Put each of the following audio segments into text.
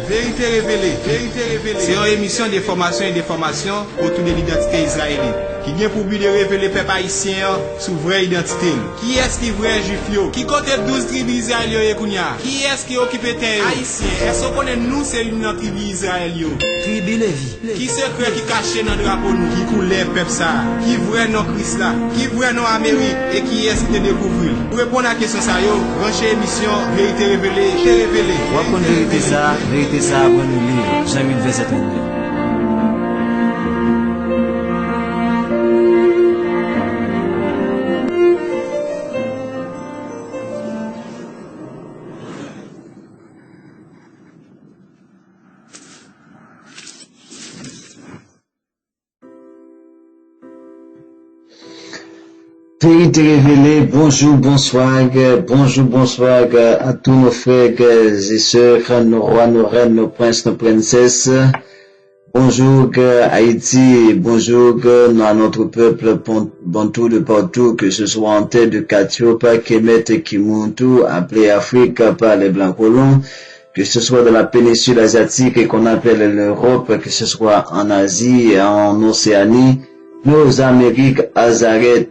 Vérité révélée, c'est une émission de formation et de formation autour de l'identité israélienne qui vient pour but de révéler le peuple haïtien sous vraie identité. Qui est-ce qui est vrai juif yo? Qui compte 12 tribus israéliennes kounya? Qui est-ce qui occupe terre? Haïtien. Est-ce qu'on connaît nous c'est une tribu Israël yo? Tribu Lévi. Qui secret qui caché dans le drapeau nous? Qui coulait peuple ça? Qui vrai non Christ là? Qui vrai non Amérique? Et qui est-ce qui te découvre? Pour répondre à la question ça yo, branchez émission Vérité révélée, Ou apprendre vérité ça, apprendre le livre, Jean-Hugues verset 32. Vérité révélée, bonjour, bonsoir à tous nos frères et sœurs, nos rois, nos reines, nos princes, nos princesses. Bonjour Haïti, bonjour à notre peuple bantou de partout, que ce soit en terre de Katiopa, Kemet et Kimuntu, appelé Afrique par les blancs colons, que ce soit dans la péninsule asiatique qu'on appelle l'Europe, que ce soit en Asie, en Océanie, nos Amériques, Azaret,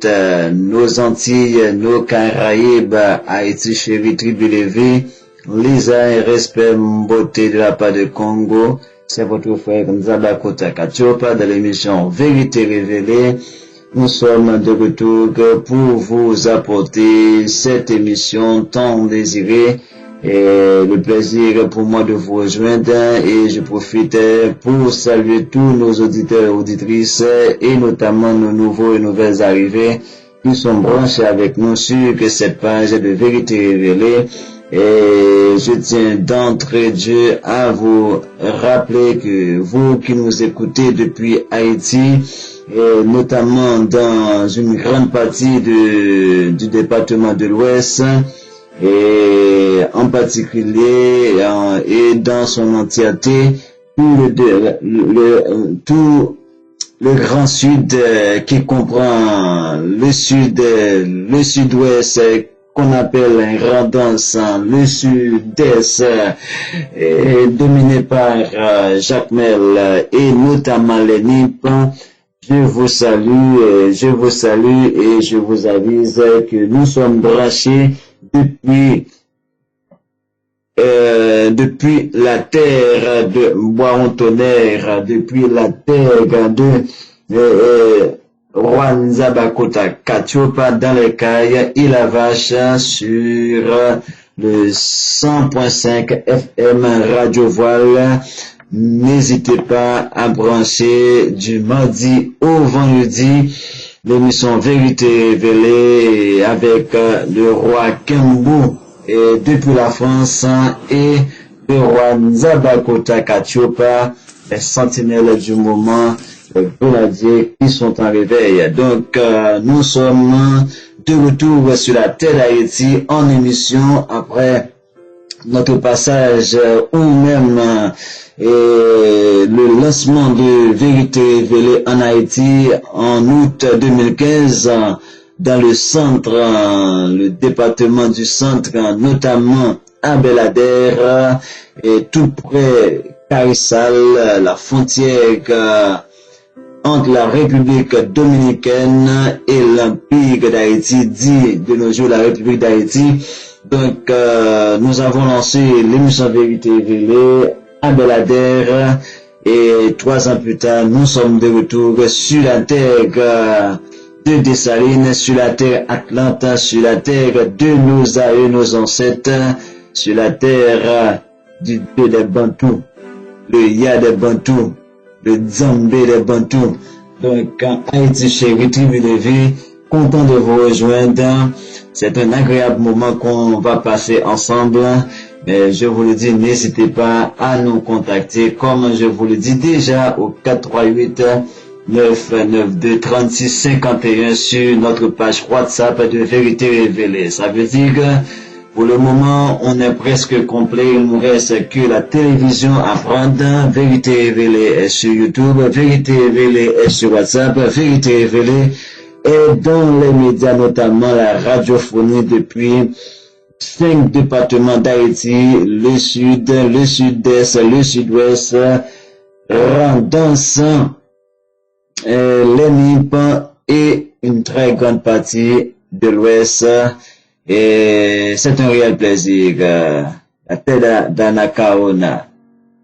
nos Antilles, nos Caraïbes, Haïti, chérie, tribu Lévi, Lisa et respect, beauté de la part de Congo. C'est votre frère Nzabakota Katiopa de l'émission Vérité révélée. Nous sommes de retour pour vous apporter cette émission tant désirée. Et le plaisir pour moi de vous rejoindre et je profite pour saluer tous nos auditeurs et auditrices et notamment nos nouveaux et nouvelles arrivées qui sont branchés avec nous sur cette page de Vérité révélée. Et je tiens d'entrée de jeu à vous rappeler que vous qui nous écoutez depuis Haïti, et notamment dans une grande partie du département de l'Ouest, et en particulier et dans son entièreté tout le grand sud qui comprend le sud-ouest qu'on appelle Randance, le sud-est dominé par Jacmel et notamment les Nip. Je vous salue et je vous avise que nous sommes branchés depuis la terre de Bois-en-Tonnerre, depuis la terre de Rwanzabakota Katiopa dans les cailles et la vache sur le 100.5 FM Radio Voile. N'hésitez pas à brancher du mardi au vendredi l'émission Vérité révélée avec le roi Kembou et depuis la France et le roi Nzabakota Katiopa, les sentinelles du moment, les grenadiers qui sont en réveil. Donc nous sommes de retour sur la terre d'Haïti en émission après notre passage ou même le lancement de Vérité révélée en Haïti en août 2015 dans le centre, le département du centre, notamment à Belader et tout près Carissal, la frontière entre la République dominicaine et l'Empire d'Haïti, dit de nos jours la République d'Haïti. Donc nous avons lancé l'émission Vérité révélée à Belader et 3 ans plus tard nous sommes de retour sur la terre de Dessalines, sur la terre Atlanta, sur la terre de nos aïeux, nos ancêtres, sur la terre du Dieu des Bantous, le Ya des Bantous, le Zambé des Bantous. Donc Haïti chérie, tribu Lévi, content de vous rejoindre. C'est un agréable moment qu'on va passer ensemble. Mais je vous le dis, n'hésitez pas à nous contacter, comme je vous le dis déjà, au 438 992 36 51 sur notre page WhatsApp de Vérité révélée. Ça veut dire que pour le moment, on est presque complet. Il nous reste que la télévision à prendre. Vérité révélée est sur YouTube, Vérité révélée est sur WhatsApp, Vérité révélée est dans les médias, notamment la radiophonie depuis 5 départements d'Haïti, le sud, le sud-est, le sud-ouest, rendant les NIP et une très grande partie de l'ouest. Et c'est un réel plaisir. La terre d'Anakaona,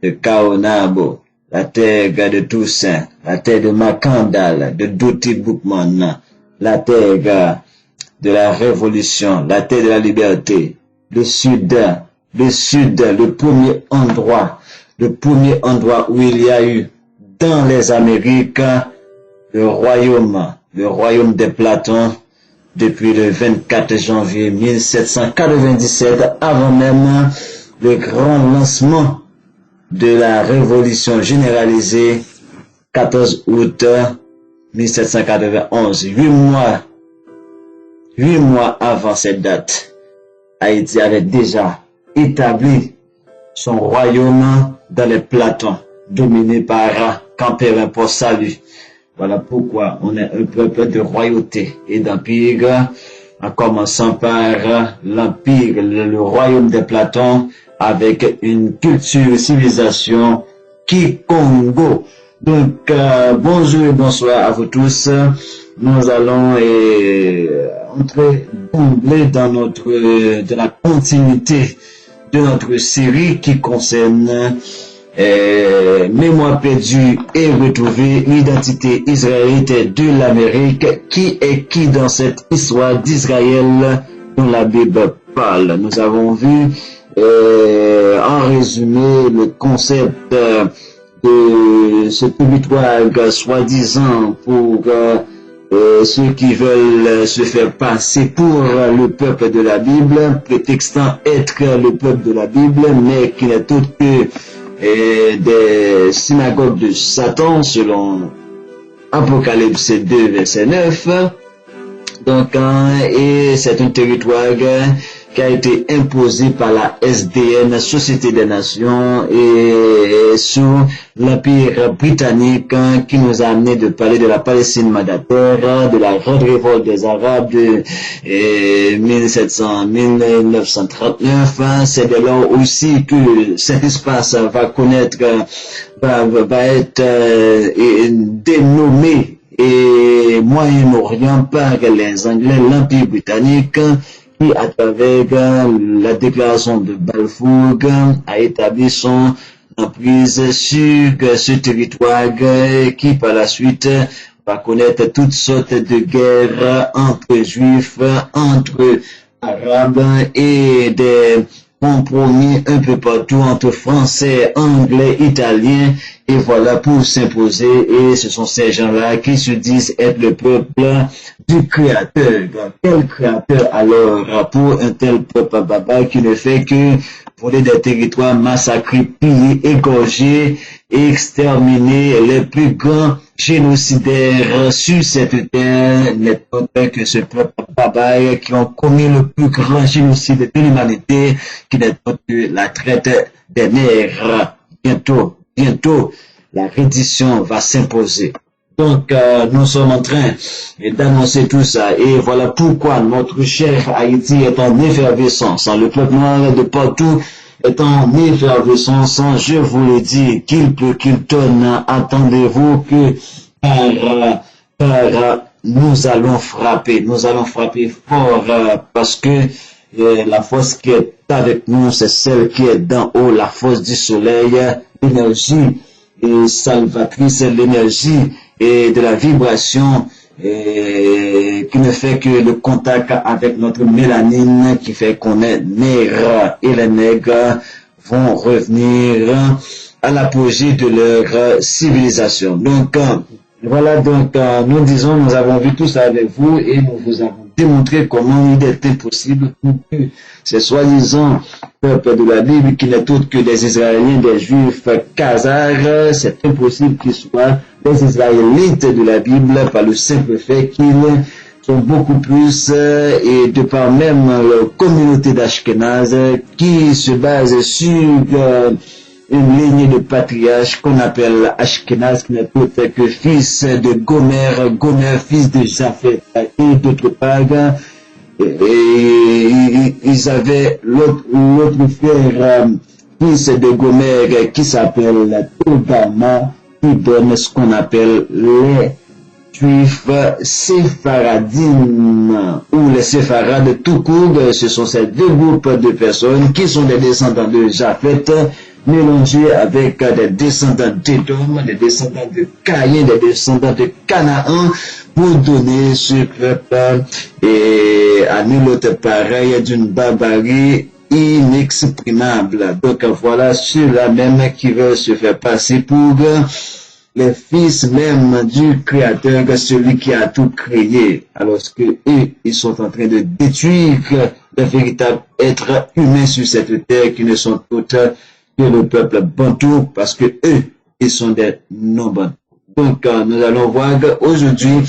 de Kaonabo, la terre de Toussaint, la terre de Makandal, de Douti Boukman, la terre de la révolution, la terre de la liberté, le sud, le premier endroit où il y a eu dans les Amériques le royaume des Platons, depuis le 24 janvier 1797, avant même le grand lancement de la révolution généralisée, 14 août 1791. 8 mois avant cette date, Haïti avait déjà établi son royaume dans les Platons, dominé par Camperin pour salut. Voilà pourquoi on est un peuple de royauté et d'empire, en commençant par l'empire, le royaume des Platons, avec une culture et civilisation qui Congo. Donc, bonjour et bonsoir à vous tous. Nous allons entrer d'emblée dans la continuité de notre série qui concerne Mémoire perdue et retrouvée, l'identité israélite de l'Amérique, qui est qui dans cette histoire d'Israël dont la Bible parle. Nous avons vu en résumé le concept de ce territoire soi-disant pour ceux qui veulent se faire passer pour le peuple de la Bible, prétextant être le peuple de la Bible, mais qui n'est autre que des synagogues de Satan, selon Apocalypse 2, verset 9. Donc, et c'est un territoire qui a été imposé par la SDN, Société des Nations, et sous l'Empire britannique, qui nous a amené de parler de la Palestine mandataire, de la grande révolte des Arabes de 1939. C'est de lors aussi que cet espace va connaître, va être dénommé et Moyen-Orient par les Anglais, l'Empire britannique, qui, à travers la déclaration de Balfour, a établi son emprise sur ce territoire qui, par la suite, va connaître toutes sortes de guerres entre Juifs, entre Arabes et des compromis un peu partout entre Français, Anglais, Italiens, et voilà pour s'imposer. Et ce sont ces gens-là qui se disent être le peuple du Créateur. Quel Créateur alors pour un tel peuple barbare qui ne fait que voler des territoires, massacrer, piller, égorger et exterminer les plus grands génocidaires sur cette terre, n'est autre que ce peuple barbare qui ont commis le plus grand génocide de l'humanité, qui n'est autre que la traite des nègres. Bientôt, la reddition va s'imposer. Donc, nous sommes en train d'annoncer tout ça. Et voilà pourquoi notre cher Haïti est en effervescence. Le peuple noir de partout est en effervescence. Je vous le dis, qu'il peut, qu'il tonne. Attendez-vous que nous allons frapper. Nous allons frapper fort parce que la force qui est avec nous, c'est celle qui est d'en haut, la force du soleil, l'énergie salvatrice, l'énergie et de la vibration qui ne fait que le contact avec notre mélanine qui fait qu'on est nègre, et les nègres vont revenir à l'apogée de leur civilisation. Donc voilà, nous disons, nous avons vu tout ça avec vous et nous vous avons démontré comment il était possible pour que ces soi-disant peuple de la Bible, qui n'est autre que des Israéliens, des Juifs, Khazars, c'est impossible qu'ils soient des Israélites de la Bible par le simple fait qu'ils sont beaucoup plus, et de par même leur communauté d'Ashkenaz, qui se base sur une ligne de patriarche qu'on appelle Ashkenaz, qui n'est autre que fils de Gomer, Gomer fils de Japhet, et d'autre part, ils avaient l'autre frère, fils de Gomer, qui s'appelle Togama, qui donne ce qu'on appelle les Juifs séfaradines ou les séfarades tout court. Ce sont ces deux groupes de personnes qui sont des descendants de Japheth mélangés avec des descendants d'Édom, des descendants de Caïn, des descendants de Canaan, pour donner ce peuple et à nul autre pareil d'une barbarie inexprimable. Donc voilà ceux-là même qui veulent se faire passer pour les fils même du Créateur, celui qui a tout créé, alors que eux, ils sont en train de détruire le véritable être humain sur cette terre, qui ne sont autres que le peuple bantou, parce que eux, ils sont des non-bantous. Donc nous allons voir aujourd'hui,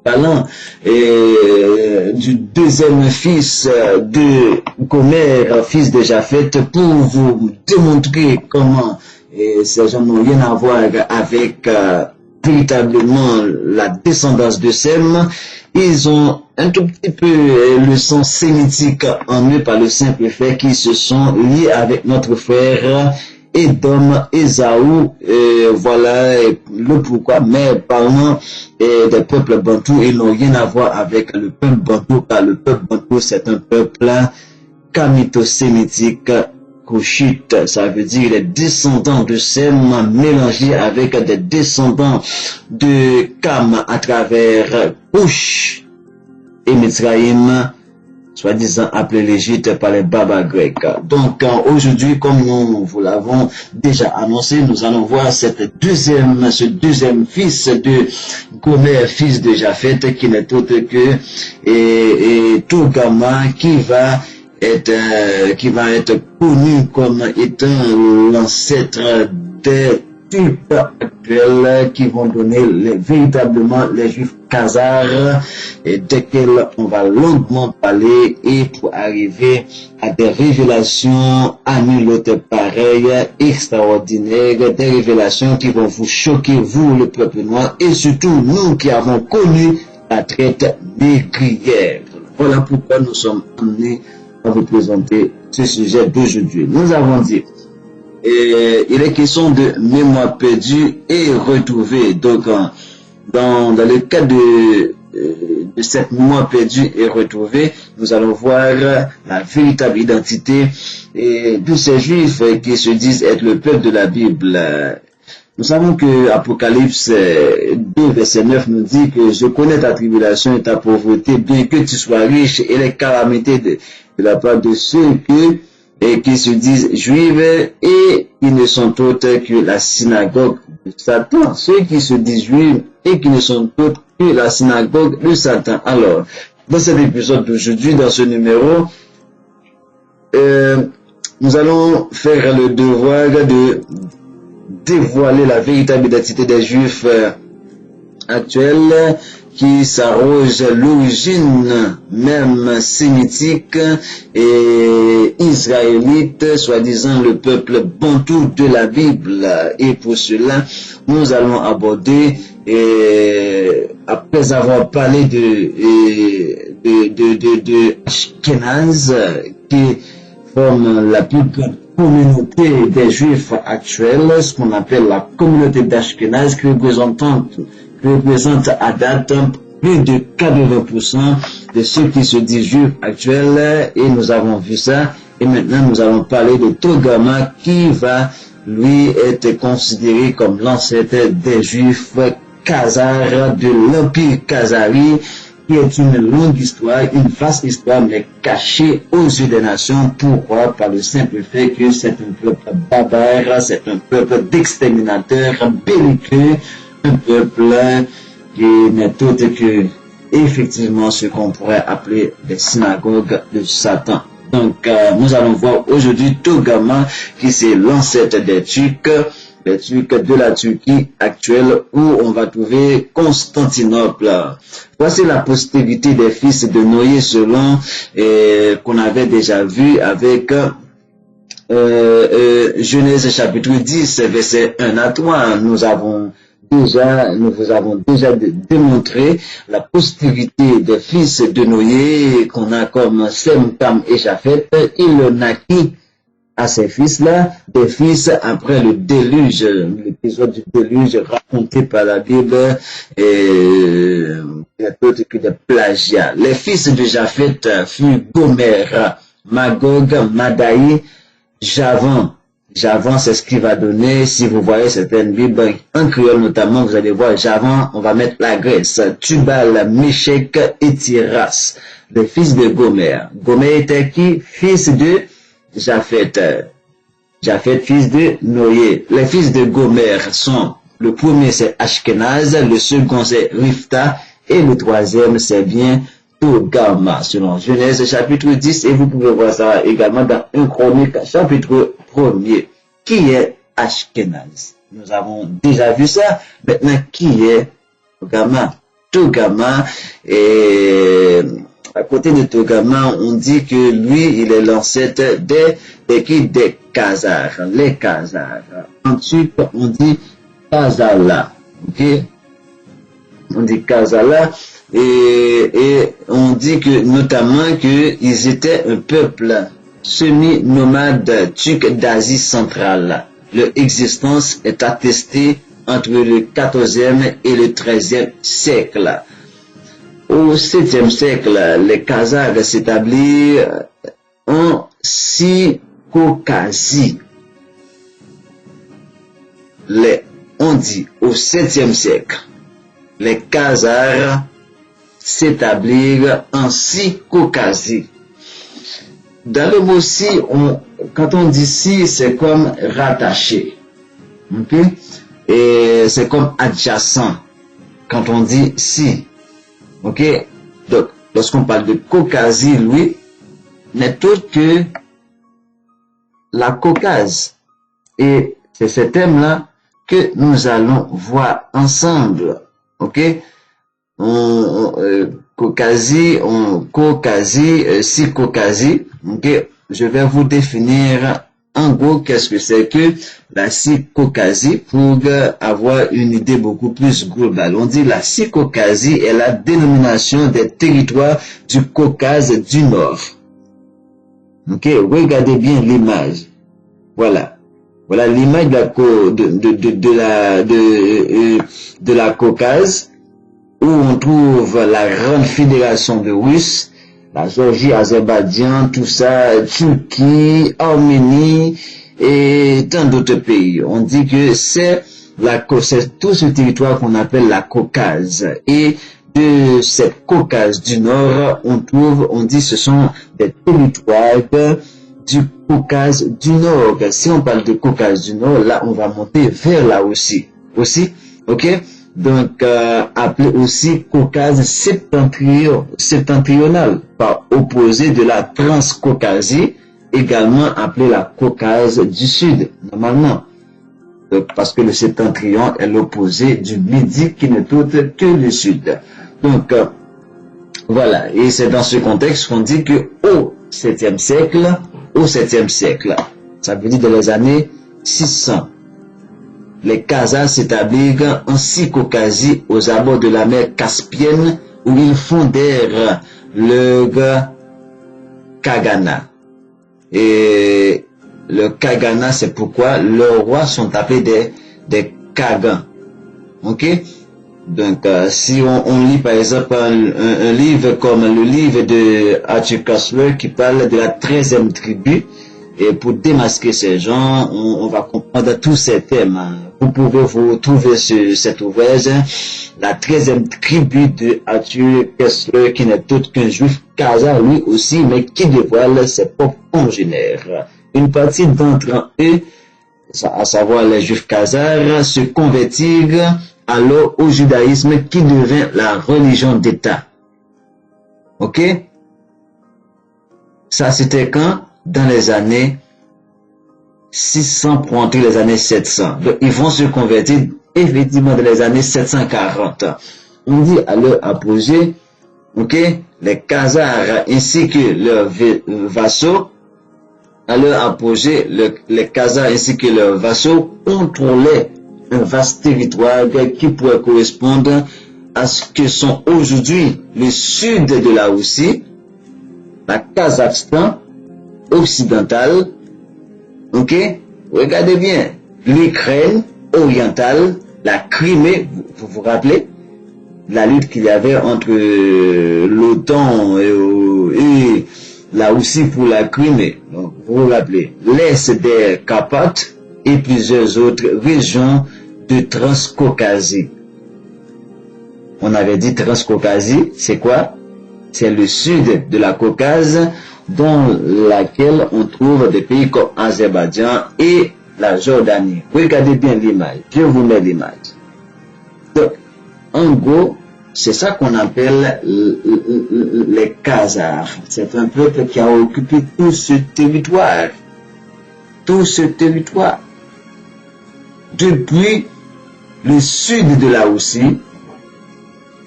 parlant du deuxième fils de Gomer, fils de Japheth, pour vous démontrer comment ces gens n'ont rien à voir avec véritablement la descendance de Sem. Ils ont un tout petit peu le sang sémitique en eux par le simple fait qu'ils se sont liés avec notre frère Édom, Ésaü, voilà le pourquoi, mais parlant des peuples bantous, ils n'ont rien à voir avec le peuple bantou, car le peuple bantou c'est un peuple kamito-sémitique, Cushite, ça veut dire les descendants de Sem mélangés avec des descendants de Cam à travers Cush et Mitzraïm, soi-disant appelé l'Égypte par les barbares grecs. Donc aujourd'hui, comme nous vous l'avons déjà annoncé, nous allons voir ce deuxième fils de Gomer, fils de Japheth, qui n'est autre que Togama, qui va être connu comme étant l'ancêtre des types actuels qui vont donner véritablement les Juifs khazars, et desquels on va longuement parler, et pour arriver à des révélations à nul autre pareil, extraordinaires, des révélations qui vont vous choquer, vous le peuple noir, et surtout nous qui avons connu la traite négrière. Voilà pourquoi nous sommes amenés à vous présenter ce sujet d'aujourd'hui. Nous avons dit, il est question de mémoire perdue et retrouvée. Donc, dans le cas de cette mémoire perdue et retrouvée, nous allons voir la véritable identité de ces Juifs qui se disent être le peuple de la Bible. Nous savons que Apocalypse 2, verset 9 nous dit que je connais ta tribulation et ta pauvreté, bien que tu sois riche, et les calamités de la part de ceux qui se disent juifs et qui ne sont autres que la synagogue de Satan. Ceux qui se disent juifs et qui ne sont autres que la synagogue de Satan. Alors, dans cet épisode d'aujourd'hui, dans ce numéro, nous allons faire le devoir de dévoiler la véritable identité des Juifs actuels, qui s'arrogent l'origine même sémitique et israélite, soi-disant le peuple bantou de la Bible. Et pour cela, nous allons aborder, après avoir parlé de Ashkenaz, qui forme la plus grande communauté des Juifs actuels, ce qu'on appelle la communauté d'Ashkenaz, qui représente à date plus de 80% de ceux qui se disent Juifs actuels, et nous avons vu ça. Et maintenant nous allons parler de Togama, qui va lui être considéré comme l'ancêtre des Juifs khazars de l'Empire khazari, qui est une longue histoire, une vaste histoire, mais cachée aux yeux des nations. Pourquoi? Par le simple fait que c'est un peuple barbare, c'est un peuple d'exterminateurs belliqueux, un peuple qui n'est autre que, effectivement, ce qu'on pourrait appeler les synagogues de Satan. Donc, nous allons voir aujourd'hui Togama, qui c'est l'ancêtre des Turcs de la Turquie actuelle, où on va trouver Constantinople. Voici la postérité des fils de Noé, selon qu'on avait déjà vu avec Genèse chapitre 10, verset 1 à 3. Nous avons nous vous avons déjà démontré la postérité des fils de Noé qu'on a comme Sem, Cam et Japheth. Il naquit à ces fils-là, des fils après le déluge, l'épisode du déluge raconté par la Bible, et d'autres que des plagiats. Les fils de Japheth furent Gomer, Magog, Madaï, Javan. Javan, c'est ce qui va donner, si vous voyez certaines Bibles, en créole notamment, vous allez voir Javan, on va mettre la Grèce, Tubal, Méchec et Tiras, les fils de Gomer. Gomer était qui? Fils de Japheth. Japheth, fils de Noé. Les fils de Gomer sont, le premier c'est Ashkenaz, le second c'est Rifta, et le troisième c'est bien Togarma, selon Genèse chapitre 10, et vous pouvez voir ça également dans 1 Chronique chapitre 1er. Qui est Ashkenaz? Nous avons déjà vu ça. Maintenant, qui est Togarma? Togarma, et à côté de Togarma, on dit que lui, il est l'ancêtre des Khazars, les Khazars. Ensuite, on dit Khazala, ok? On dit Khazala, et on dit que, notamment, qu'ils étaient un peuple semi-nomade turc d'Asie centrale. Leur existence est attestée entre le 14e et le 13e siècle. Au 7e siècle, les Khazars s'établirent en Syro-Caucasie. On dit au 7e siècle, les Khazars s'établirent en Syro-Caucasie. Dans le mot si, quand on dit si, c'est comme rattaché. Ok? Et c'est comme adjacent. Quand on dit si. Ok? Donc, lorsqu'on parle de Caucasie, lui, n'est autre que la Caucase. Et c'est ce thème-là que nous allons voir ensemble. Ok? Caucasie, Syro-Caucasie. Ok, je vais vous définir en gros qu'est-ce que c'est que la Syro-Caucasie pour avoir une idée beaucoup plus globale. On dit la Syro-Caucasie est la dénomination des territoires du Caucase du Nord. Ok, regardez bien l'image. Voilà. Voilà l'image de la Caucase, où on trouve la grande fédération de Russes, la Géorgie, Azerbaïdjan, tout ça, Turquie, Arménie et tant d'autres pays. On dit que c'est tout ce territoire qu'on appelle la Caucase. Et de cette Caucase du Nord, on dit ce sont des territoires du Caucase du Nord. Si on parle de Caucase du Nord, là, on va monter vers là aussi. Ok? Donc, appelé aussi Caucase septentrional, par opposé de la Transcaucasie, également appelée la Caucase du Sud, normalement. Donc, parce que le septentrion est l'opposé du Midi qui n'est autre que le Sud. Donc, voilà. Et c'est dans ce contexte qu'on dit que au 7e siècle, ça veut dire dans les années 600, les Khazars s'établirent en Syro-Caucasie aux abords de la mer Caspienne où ils fondèrent le Khaganat. Et le Khaganat, c'est pourquoi leurs rois sont appelés des Khagans. Ok? Donc, si on lit par exemple un livre comme le livre de Arthur Koestler qui parle de la 13e tribu, et pour démasquer ces gens, on va comprendre tous ces thèmes. Vous pouvez vous trouver cet ouvrage, la 13e tribu de Arthur Koestler, qui n'est autre qu'un juif khazar lui aussi, mais qui dévoile ses propres congénères. Une partie d'entre eux, à savoir les juifs khazars, se convertirent alors au judaïsme qui devint la religion d'État. Ok? Ça c'était quand? Dans les années 600 pour entrer les années 700. Donc, ils vont se convertir effectivement dans les années 740. On dit à leur apogée, ok, les Khazars ainsi que leurs vassaux, à leur apogée, les Khazars ainsi que leurs vassaux contrôlaient un vaste territoire qui pourrait correspondre à ce que sont aujourd'hui le sud de la Russie, la Kazakhstan occidentale, ok? Regardez bien, l'Ukraine orientale, la Crimée, vous vous rappelez? La lutte qu'il y avait entre l'OTAN et la Russie pour la Crimée. Donc, vous vous rappelez, l'Est des Carpates et plusieurs autres régions de Transcaucasie. On avait dit Transcaucasie, c'est quoi? C'est le sud de la Caucase, dans laquelle on trouve des pays comme Azerbaïdjan et la Jordanie. Regardez bien l'image. Je vous mets l'image. Donc, en gros, c'est ça qu'on appelle les Khazars. C'est un peuple qui a occupé tout ce territoire. Tout ce territoire. Depuis le sud de la Russie,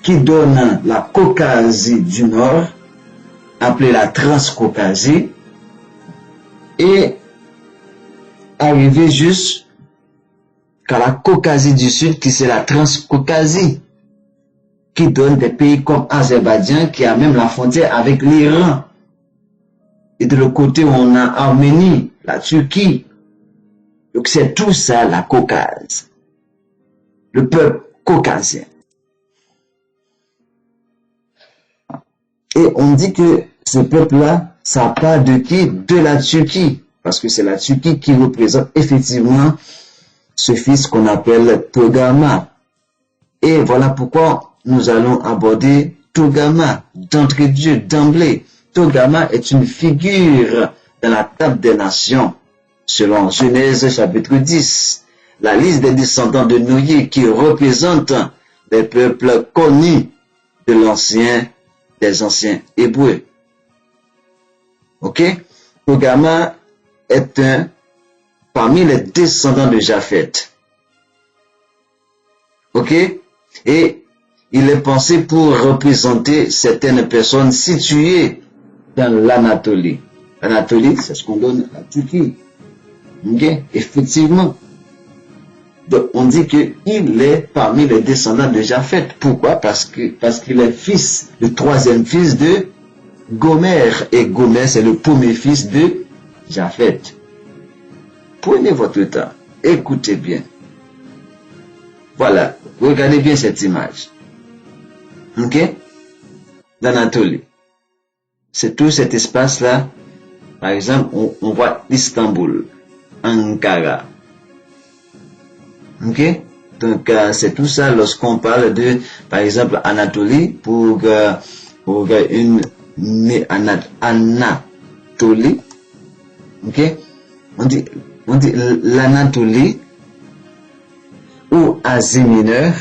qui donne la Caucasie du Nord, appelée la Transcaucasie, et arrivé jusqu'à la Caucasie du Sud, qui c'est la Transcaucasie, qui donne des pays comme Azerbaïdjan, qui a même la frontière avec l'Iran. Et de l'autre côté, on a Arménie, la Turquie. Donc c'est tout ça, la Caucase. Le peuple caucasien. Et on dit que ce peuple-là, ça part de qui? De la Turquie. Parce que c'est la Turquie qui représente effectivement ce fils qu'on appelle Togarma. Et voilà pourquoi nous allons aborder Togarma d'entrée de jeu, d'emblée. Togarma est une figure dans la table des nations, selon Genèse chapitre 10. La liste des descendants de Noé qui représentent les peuples connus de des anciens Hébreux. Ok? Togarma est parmi les descendants de Japheth. Ok? Et il est pensé pour représenter certaines personnes situées dans l'Anatolie. L'Anatolie, c'est ce qu'on donne à la Turquie. Ok? Effectivement. Donc, on dit qu'il est parmi les descendants de Japheth. Pourquoi? Parce qu'il est fils, le troisième fils de Gomer. Et Gomer, c'est le premier fils de Japheth. Prenez votre temps. Écoutez bien. Voilà. Regardez bien cette image. Ok? L'Anatolie. C'est tout cet espace-là. Par exemple, on voit Istanbul, Ankara. Ok? Donc, c'est tout ça lorsqu'on parle de, par exemple, Anatolie, pour une Anatolie. Ok? On dit l'Anatolie, ou Asie mineure,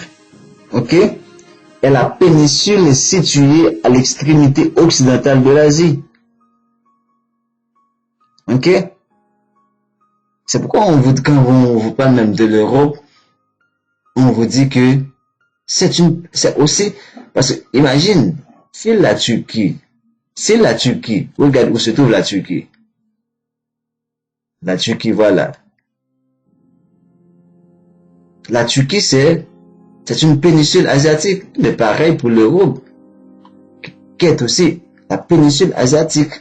ok? Est la péninsule située à l'extrémité occidentale de l'Asie. Ok? C'est pourquoi quand on vous parle même de l'Europe, on vous dit que c'est aussi, parce que imagine, c'est la Turquie, regarde où se trouve la Turquie. La Turquie, voilà. La Turquie, c'est une péninsule asiatique, mais pareil pour l'Europe, qui est aussi la péninsule asiatique.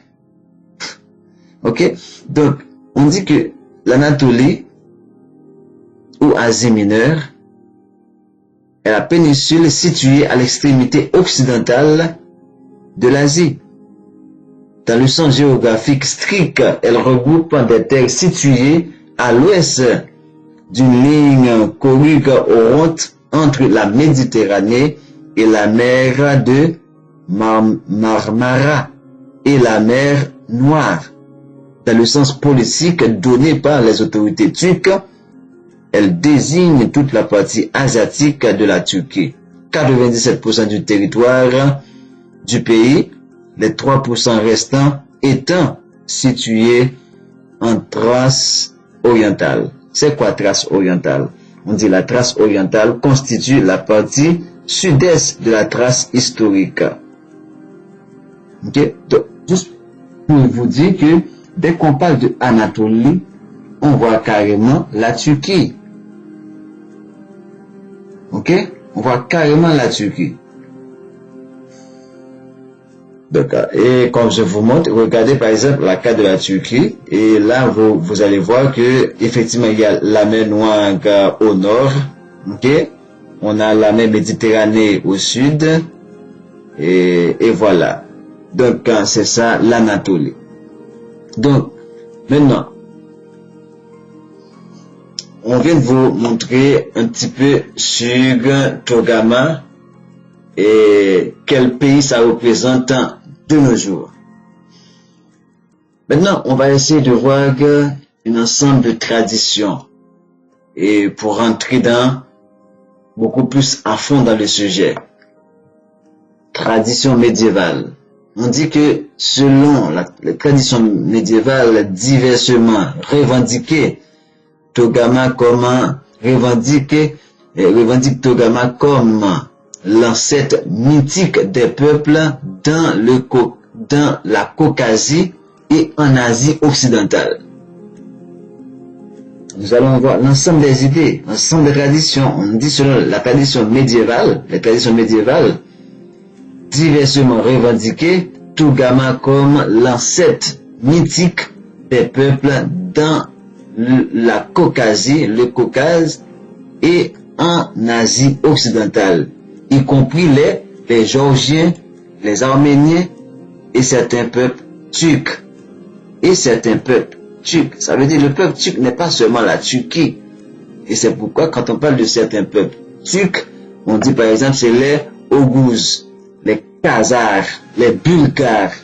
Ok? Donc, on dit que l'Anatolie, ou Asie mineure, est la péninsule située à l'extrémité occidentale de l'Asie. Dans le sens géographique strict, elle regroupe des terres situées à l'ouest d'une ligne corrugatorante entre la Méditerranée et la mer de Marmara et la mer Noire. Dans le sens politique donné par les autorités turques, elle désigne toute la partie asiatique de la Turquie. 97% du territoire du pays, les 3% restants étant situés en Thrace orientale. C'est quoi Thrace orientale? On dit la Thrace orientale constitue la partie sud-est de la Thrace historique. Ok? Donc, juste pour vous dire que dès qu'on parle de Anatolie, on voit carrément la Turquie. Ok? On voit carrément la Turquie. D'accord. Et comme je vous montre, regardez par exemple la carte de la Turquie. Et là, vous allez voir que effectivement il y a la mer Noire au nord. Ok? On a la mer Méditerranée au sud. Et voilà. Donc c'est ça l'Anatolie. Donc maintenant, on vient de vous montrer un petit peu sur Togarmah et quel pays ça représente de nos jours. Maintenant, on va essayer de voir un ensemble de traditions et pour rentrer dans beaucoup plus à fond dans le sujet. Tradition médiévale. On dit que selon les traditions médiévales diversement revendiquées, Togarmah revendique Togarmah comme l'ancêtre mythique des peuples dans la Caucasie et en Asie occidentale. Nous allons voir l'ensemble des idées, l'ensemble des traditions. On dit selon la tradition médiévale, les traditions médiévales, diversement revendiquées, Togarmah comme l'ancêtre mythique des peuples dans la Caucasie, le Caucase et en Asie occidentale, y compris les Géorgiens, les Arméniens et certains peuples turcs. Et certains peuples turcs, ça veut dire le peuple turc n'est pas seulement la Turquie. Et c'est pourquoi quand on parle de certains peuples turcs, on dit par exemple c'est les Oghuz, les Khazars, les Bulgares,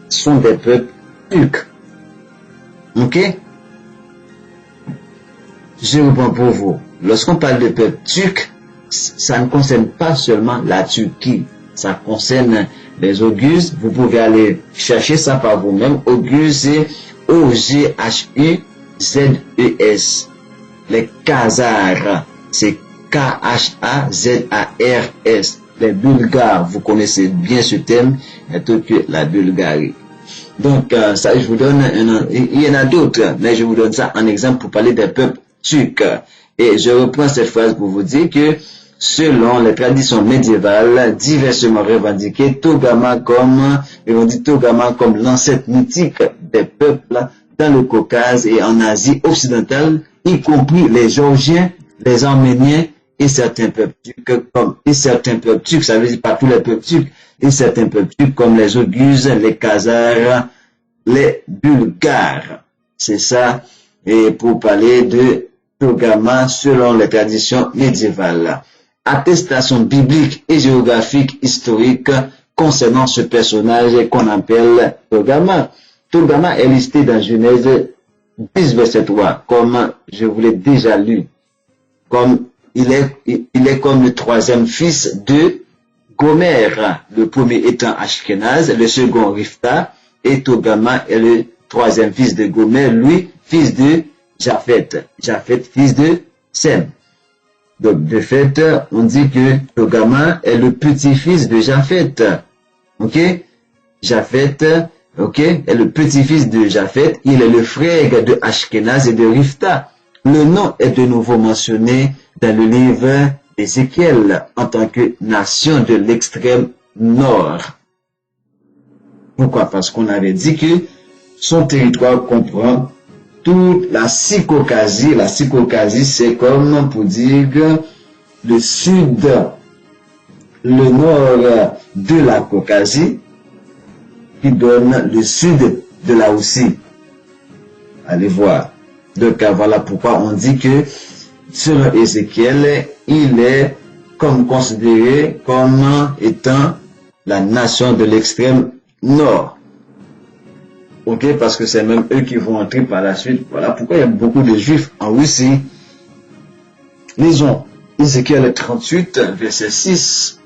sont des peuples turcs. Ok? Je reprends pour vous. Lorsqu'on parle de peuple turc, ça ne concerne pas seulement la Turquie. Ça concerne les Oghuz. Vous pouvez aller chercher ça par vous-même. Oghuz, c'est O-G-H-U-Z-E-S. Les Khazars, c'est K-H-A-Z-A-R-S. Les Bulgares, vous connaissez bien ce thème, plutôt que la Bulgarie. Donc, ça, je vous donne il y en a d'autres, mais je vous donne ça en exemple pour parler des peuples turcs. Et je reprends cette phrase pour vous dire que, selon les traditions médiévales, diversement revendiquées, Togarmah comme l'ancêtre mythique des peuples dans le Caucase et en Asie occidentale, y compris les Géorgiens, les Arméniens et certains peuples turcs, ça veut dire pas tous les peuples turcs, et certains peuples turcs comme les Oghuz, les Khazars, les Bulgares. C'est ça, et pour parler de Togarmah selon les traditions médiévales. Attestation biblique et géographique historique concernant ce personnage qu'on appelle Togarmah. Togarmah est listé dans Genèse 10, verset 3, comme je vous l'ai déjà lu. Comme il est comme le troisième fils de Gomer, le premier étant Ashkenaz, le second Rifta, et Togarmah est le troisième fils de Gomer, lui, fils de Japhet, fils de Sem. Donc, de fait, on dit que Togarmah est le petit-fils de Japhet. Ok? Japhet, ok, est le petit-fils de Japhet. Il est le frère de Ashkenaz et de Rifta. Le nom est de nouveau mentionné dans le livre d'Ézéchiel en tant que nation de l'extrême nord. Pourquoi? Parce qu'on avait dit que son territoire comprend toute la Caucasie. La Caucasie, c'est comme pour dire le sud, le nord de la Caucasie, qui donne le sud de la Russie. Allez voir. Donc voilà pourquoi on dit que selon Ézéchiel, il est comme considéré comme étant la nation de l'extrême nord. Ok, parce que c'est même eux qui vont entrer par la suite. Voilà pourquoi il y a beaucoup de juifs en Russie. Lisons Ézéchiel 38, verset 6.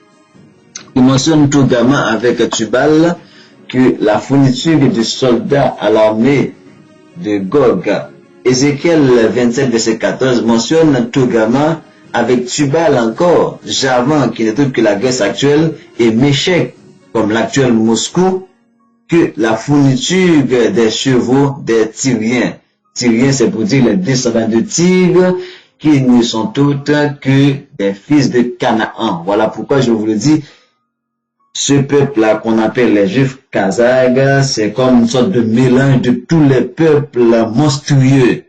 Il mentionne Togarmah avec Tubal que la fourniture de soldats à l'armée de Gog. Ézéchiel 27, verset 14 mentionne Togarmah avec Tubal encore, Javan qui n'est autre que la Grèce actuelle et Méchec comme l'actuel Moscou, que la fourniture des chevaux des Tyriens. Tyriens, c'est pour dire les descendants de Tyr, qui ne sont autres que des fils de Canaan. Voilà pourquoi je vous le dis, ce peuple-là qu'on appelle les Juifs Kazakhs, c'est comme une sorte de mélange de tous les peuples monstrueux,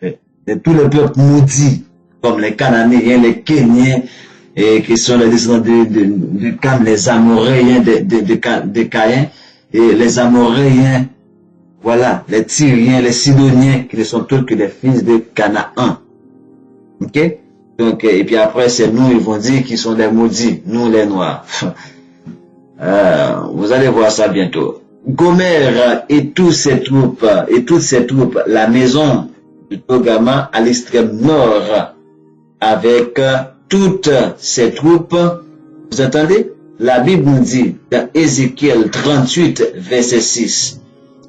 de tous les peuples maudits, comme les Cananéens, les Kéniens, et qui sont les descendants de Cam, les Amoréens de Caïn, et les Amoréens, voilà, les Tyriens, les Sidoniens, qui ne sont tous que des fils de Canaan. Ok? Donc, et puis après, c'est nous, ils vont dire qu'ils sont des maudits, nous les Noirs. Vous allez voir ça bientôt. Gomère et toutes ses troupes, la maison de Togama à l'extrême nord, avec toutes ses troupes. Vous entendez? La Bible nous dit dans Ézéchiel 38, verset 6,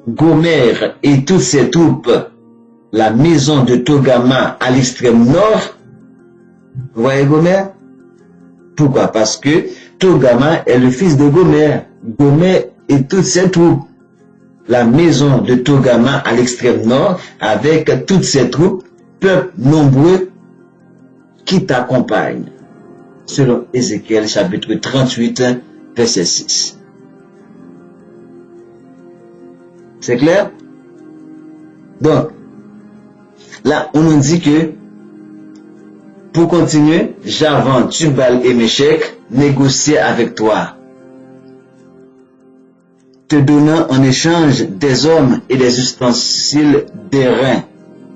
Gomère et toutes ses troupes, la maison de Togama à l'extrême nord. Vous voyez Gomère? Pourquoi? Parce que Togama est le fils de Gomère. Gomère et toutes ses troupes. La maison de Togama à l'extrême nord, avec toutes ses troupes, peuple nombreux qui t'accompagnent. Selon Ézéchiel chapitre 38, verset 6. C'est clair? Donc, là, on nous dit que, pour continuer, Javan, Tubal et Méchec négocier avec toi, te donnant en échange des hommes et des ustensiles d'airain.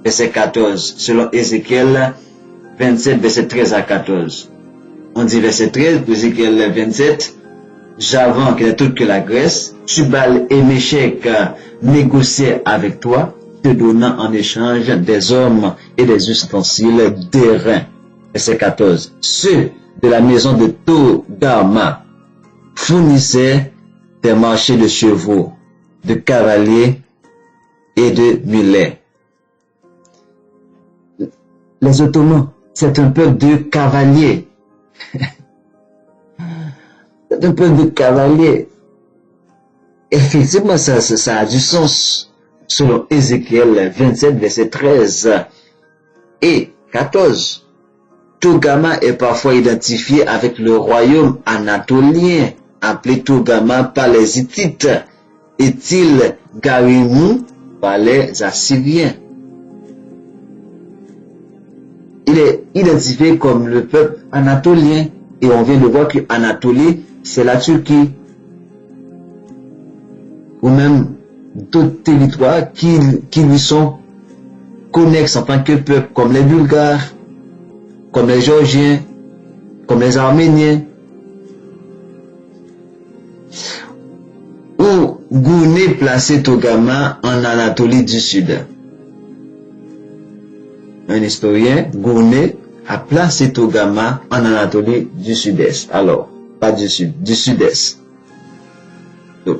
Verset 14, selon Ézéchiel 27, verset 13 à 14. On dit verset 13, Ézéchiel 27, Javan, qui n'est autre que la Grèce, Tubal et Méchec négocier avec toi, te donnant en échange des hommes et des ustensiles d'airain. Verset 14. Ceux de la maison de Togama fournissaient des marchés de chevaux, de cavaliers et de mulets. Les Ottomans, c'est un peuple de cavaliers. C'est un peuple de cavaliers. Effectivement, ça a du sens. Selon Ézéchiel 27, verset 13 et 14. Togama est parfois identifié avec le royaume anatolien, appelé Togama par les Hittites, et Til-Garimou par les Assyriens. Il est identifié comme le peuple anatolien, et on vient de voir que Anatolie, c'est la Turquie, ou même d'autres territoires qui lui sont connexes en tant que peuple, comme les Bulgares, comme les Géorgiens, comme les Arméniens, où Gouné plaçait Togama en Anatolie du Sud. Un historien, Gouné, a placé Togama en Anatolie du Sud-Est. Alors, pas du Sud, du Sud-Est. Donc,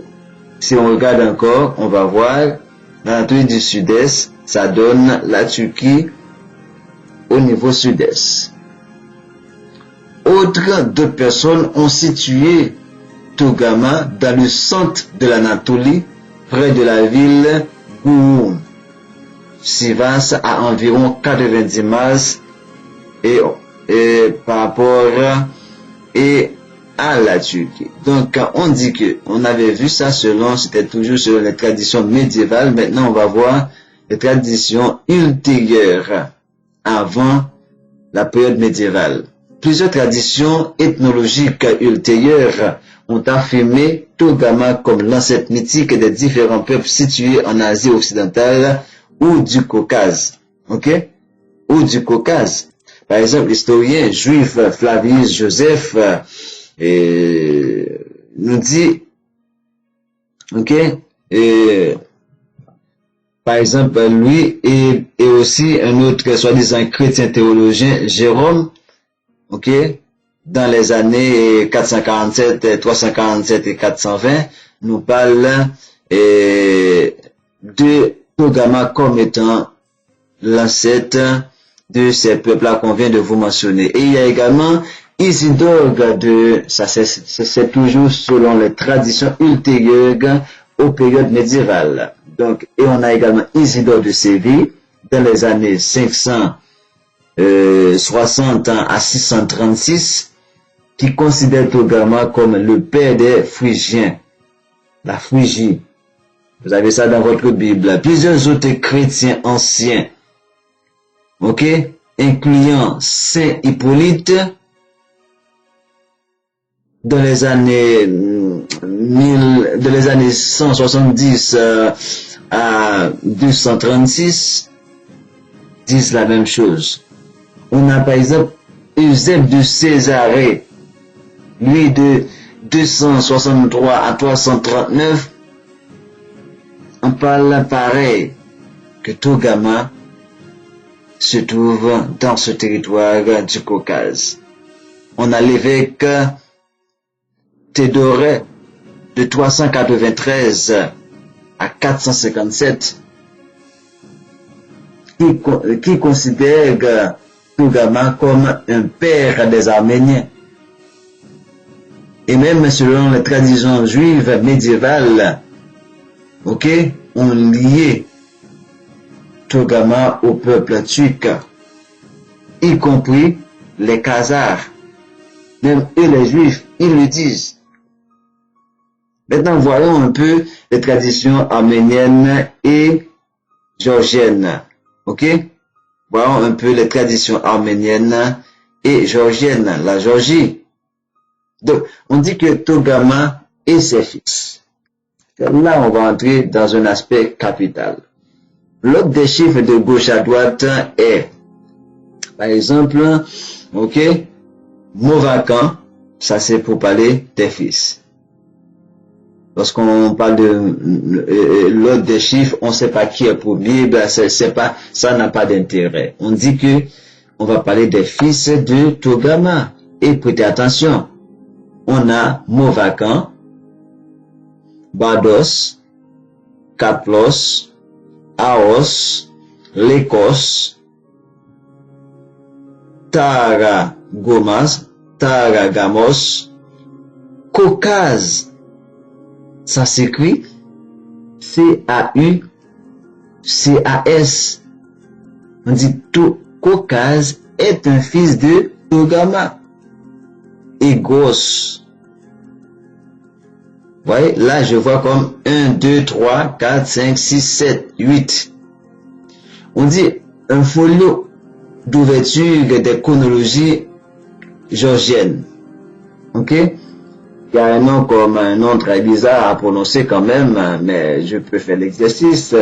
si on regarde encore, on va voir l'Anatolie du Sud-Est, ça donne la Turquie au niveau sud-est. D'autres personnes ont situé Togama dans le centre de l'Anatolie, près de la ville Gouroum. Sivas à environ 90 miles et par rapport à la Turquie. Donc, on dit que on avait vu ça c'était toujours selon les traditions médiévales. Maintenant, on va voir les traditions ultérieures avant la période médiévale. Plusieurs traditions ethnologiques ultérieures ont affirmé Togama comme l'ancêtre mythique des différents peuples situés en Asie occidentale ou du Caucase. Ok? Ou du Caucase. Par exemple, l'historien juif Flavius Joseph nous dit, ok? Par exemple, lui et aussi un autre soi-disant chrétien théologien, Jérôme, ok, dans les années 447, 347 et 420, nous parle de Togama comme étant l'ancêtre de ces peuples-là qu'on vient de vous mentionner. Et il y a également Isidore ça c'est toujours selon les traditions ultérieures aux périodes médiévales. Donc, et on a également Isidore de Séville dans les années 500 60 à 636, qui considère Togarma comme le père des Phrygiens, la Phrygie. Vous avez ça dans votre Bible. Plusieurs autres chrétiens anciens, ok, incluant Saint Hippolyte, dans les années 170 à 236, disent la même chose. On a par exemple Eusèbe de Césarée, lui de 263 à 339, on parle pareil que Togarma se trouve dans ce territoire du Caucase. On a l'évêque Théodore de 393 à 457 qui considère Togarma comme un père des Arméniens. Et même selon les traditions juives médiévales, ok, on liait Togarma au peuple turc, y compris les Khazars. Même eux, les Juifs, ils le disent. Maintenant, voyons un peu les traditions arméniennes et géorgiennes. Ok? Voyons un peu les traditions arméniennes et géorgiennes, la Géorgie. Donc, on dit que Togarma et ses fils. Là, on va entrer dans un aspect capital. L'autre des chiffres de gauche à droite est, par exemple, ok, Movacan, ça c'est pour parler des fils. Lorsqu'on parle de l'autre des chiffres, on ne sait pas qui est premier, ben c'est pas, ça n'a pas d'intérêt. On dit que on va parler des fils de Togarma. Et prêtez attention, on a Movacan, Bardos, Kaplos, Aos, Lékos, Taragamos, Caucase. Ça s'écrit C-A-U-C-A-S. On dit tout Caucase est un fils de Togarma. Et Gos. Vous voyez, là je vois comme 1, 2, 3, 4, 5, 6, 7, 8. On dit un folio d'ouverture des chronologies géorgiennes. Ok? Il y a un nom comme un nom très bizarre à prononcer quand même, mais je peux faire l'exercice.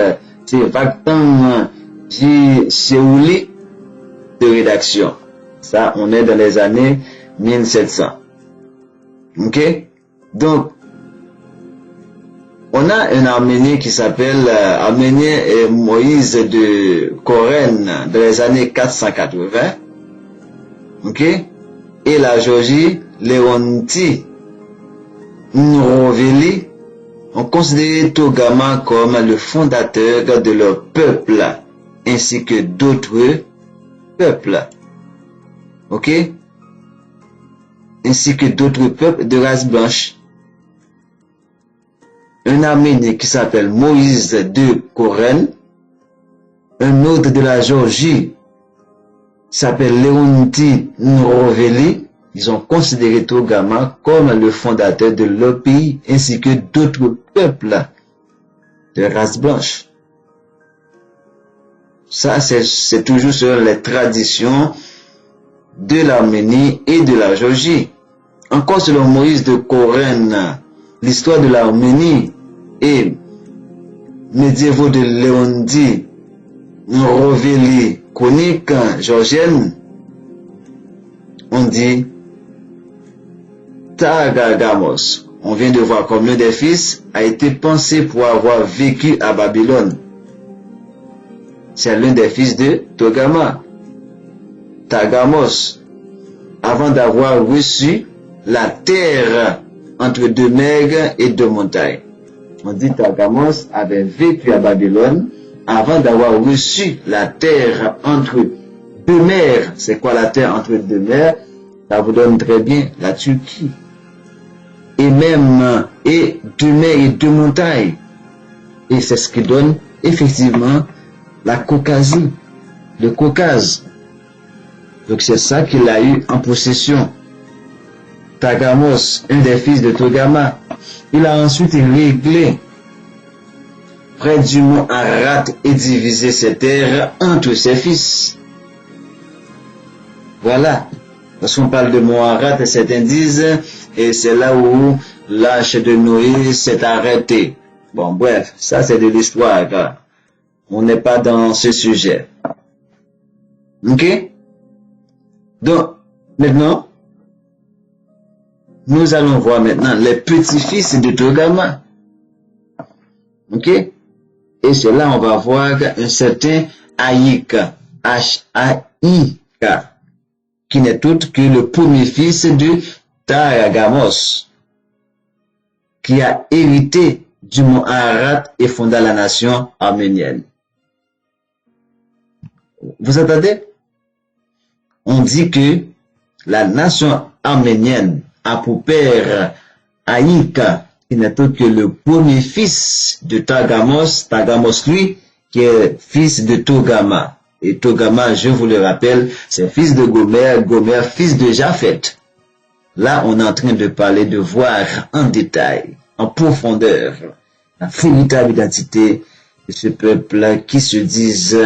C'est Vakhtang J. de rédaction. Ça, on est dans les années 1700. Ok? Donc, on a un Arménien qui s'appelle Arménien et Moïse de Corène dans les années 480. Ok? Et la Géorgie, Léonti Nroveli ont considéré Togarma comme le fondateur de leur peuple, ainsi que d'autres peuples. Ok? Ainsi que d'autres peuples de race blanche. Un Arménien qui s'appelle Moïse de Corène, un autre de la Géorgie s'appelle Léonti Nroveli. Ils ont considéré Togarma comme le fondateur de leur pays, ainsi que d'autres peuples de race blanche. Ça, c'est toujours sur les traditions de l'Arménie et de la Géorgie. Encore selon Moïse de Corène, l'histoire de l'Arménie et médiévaux de Léonti Nroveli, chronique géorgienne, on dit Taragamos. On vient de voir comme l'un des fils a été pensé pour avoir vécu à Babylone. C'est l'un des fils de Togarma. Tagamus, avant d'avoir reçu la terre entre deux mers et deux montagnes. On dit Tagamus avait vécu à Babylone avant d'avoir reçu la terre entre deux mers. C'est quoi la terre entre deux mers? Ça vous donne très bien la Turquie. Et même, et deux mers et deux montagnes. Et c'est ce qui donne effectivement la Caucasie, le Caucase. Donc c'est ça qu'il a eu en possession. Tagamus, un des fils de Togama. Il a ensuite réglé près du mont Arat et divisé ses terres entre ses fils. Voilà. Lorsqu'on parle de mont Arat, certains disent, et c'est là où l'arche de Noé s'est arrêtée. Bon, bref, ça c'est de l'histoire. On n'est pas dans ce sujet. Ok? Donc, maintenant, nous allons voir maintenant les petits-fils de Togama. Ok? Et c'est là on va voir un certain Aïka, H-A-I-K, qui n'est autre que le premier fils de Tagamus, qui a hérité du mont Arat et fonda la nation arménienne. Vous entendez? On dit que la nation arménienne a pour père Aïka, qui n'est autre que le premier fils de Tagamus, Tagamus lui, qui est fils de Togama. Et Togama, je vous le rappelle, c'est fils de Gomer, Gomer fils de Japhet. Là, on est en train de parler, de voir en détail, en profondeur, la véritable identité de ce peuple qui se disent